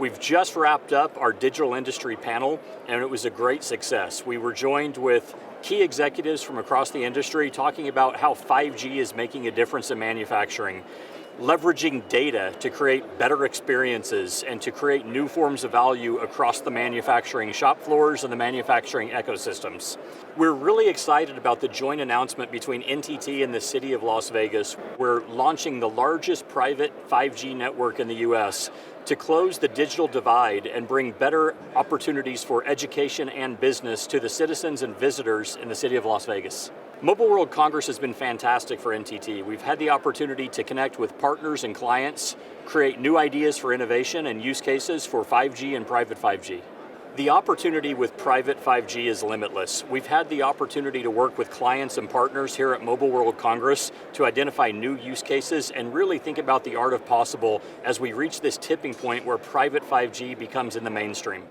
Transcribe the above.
We've just wrapped up our digital industry panel, and it was a great success. We were joined with key executives from across the industry talking about how 5G is making a difference in manufacturing, leveraging data to create better experiences and to create new forms of value across the manufacturing shop floors and the manufacturing ecosystems. We're really excited about the joint announcement between NTT and the city of Las Vegas. We're launching the largest private 5G network in the US to close the digital divide and bring better opportunities for education and business to the citizens and visitors in the city of Las Vegas. Mobile World Congress has been fantastic for NTT. We've had the opportunity to connect with partners and clients, create new ideas for innovation and use cases for 5G and private 5G. The opportunity with private 5G is limitless. We've had the opportunity to work with clients and partners here at Mobile World Congress to identify new use cases and really think about the art of possible as we reach this tipping point where private 5G becomes in the mainstream.